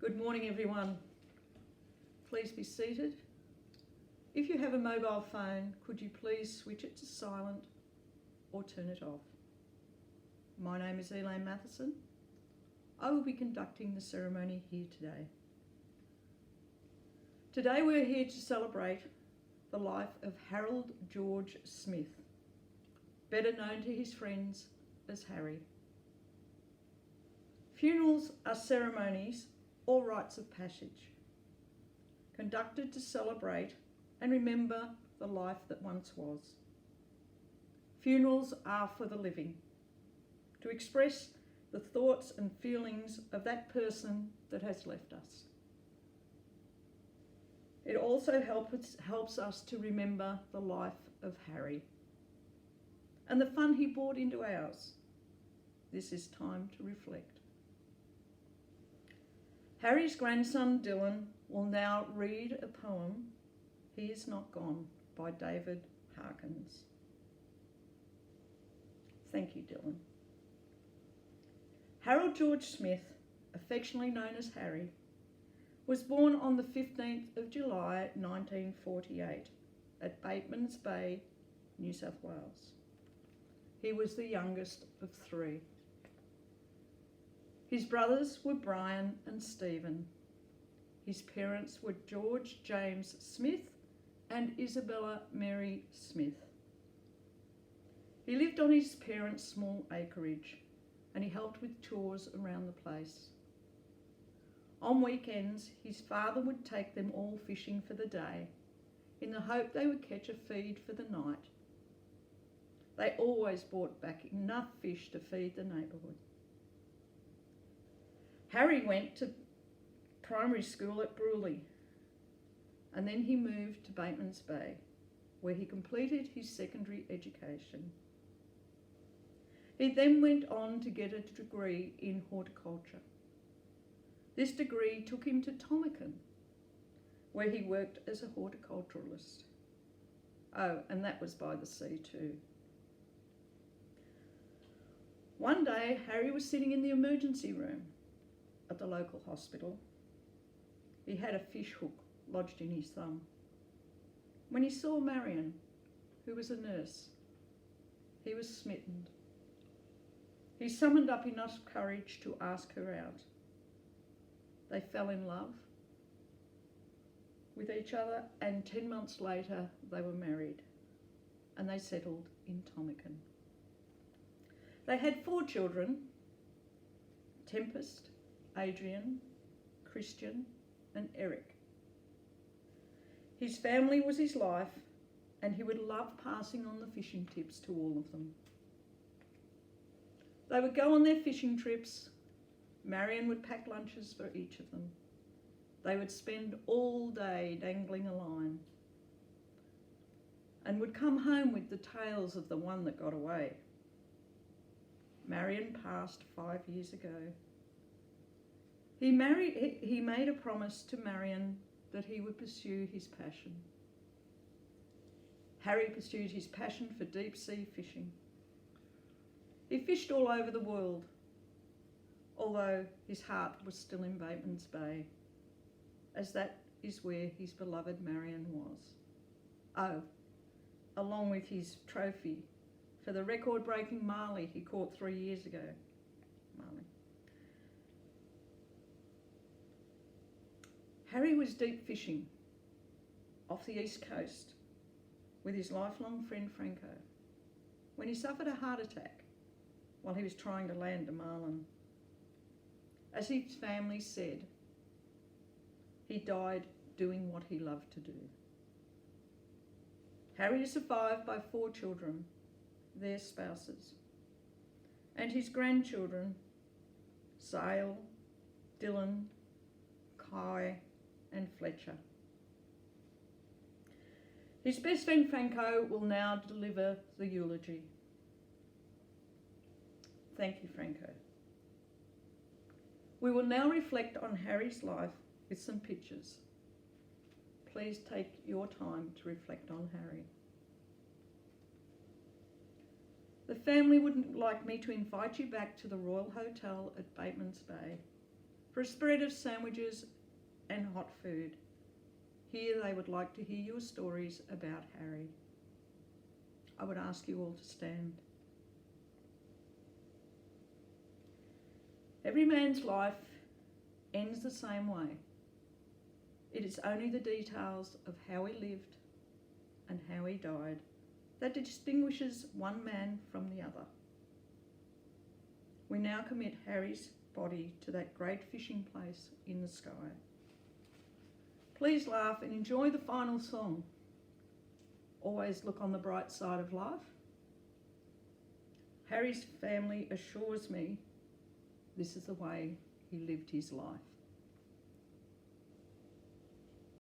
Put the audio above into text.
Good morning, everyone. Please be seated. If you have a mobile phone, could you please switch it to silent or turn it off? My name is Elaine Matheson. I will be conducting the ceremony here today. Today we're here to celebrate the life of Harold George Smith, better known to his friends as Harry. Funerals are ceremonies or rites of passage, conducted to celebrate and remember the life that once was. Funerals are for the living, to express the thoughts and feelings of that person that has left us. It also helps us to remember the life of Harry and the fun he brought into ours. This is time to reflect. Harry's grandson Dylan will now read a poem, He Is Not Gone, by David Harkins. Thank you, Dylan. Harold George Smith, affectionately known as Harry, was born on the 15th of July 1948 at Bateman's Bay, New South Wales. He was the youngest of three. His brothers were Brian and Stephen. His parents were George James Smith and Isabella Mary Smith. He lived on his parents' small acreage and he helped with chores around the place. On weekends, his father would take them all fishing for the day in the hope they would catch a feed for the night. They always brought back enough fish to feed the neighbourhood. Harry went to primary school at Bruley and then he moved to Bateman's Bay, where he completed his secondary education. He then went on to get a degree in horticulture. This degree took him to Tomacan, where he worked as a horticulturalist. Oh, and that was by the sea too. One day, Harry was sitting in the emergency room at the local hospital. He had a fish hook lodged in his thumb when he saw Marion, who was a nurse. He was smitten. He summoned up enough courage to ask her out. They fell in love with each other, and 10 months later they were married and they settled in Tomacan. They had 4 children: Tempest, Adrian, Christian and Eric. His family was his life and he would love passing on the fishing tips to all of them. They would go on their fishing trips. Marion would pack lunches for each of them. They would spend all day dangling a line and would come home with the tales of the one that got away. Marion passed 5 years ago. He made a promise to Marion that he would pursue his passion. Harry pursued his passion for deep sea fishing. He fished all over the world, although his heart was still in Bateman's Bay, as that is where his beloved Marion was. Oh, along with his trophy for the record-breaking marley he caught 3 years ago. Marley. Harry was deep fishing off the east coast with his lifelong friend Franco when he suffered a heart attack while he was trying to land a marlin. As his family said, he died doing what he loved to do. Harry is survived by 4 children, their spouses, and his grandchildren, Sale, Dylan, Kai and Fletcher. His best friend Franco will now deliver the eulogy. Thank you, Franco. We will now reflect on Harry's life with some pictures. Please take your time to reflect on Harry. The family would like me to invite you back to the Royal Hotel at Bateman's Bay for a spread of sandwiches and hot food. Here they would like to hear your stories about Harry. I would ask you all to stand. Every man's life ends the same way. It is only the details of how he lived and how he died that distinguishes one man from the other. We now commit Harry's body to that great fishing place in the sky. Please laugh and enjoy the final song. Always look on the bright side of life. Harry's family assures me this is the way he lived his life.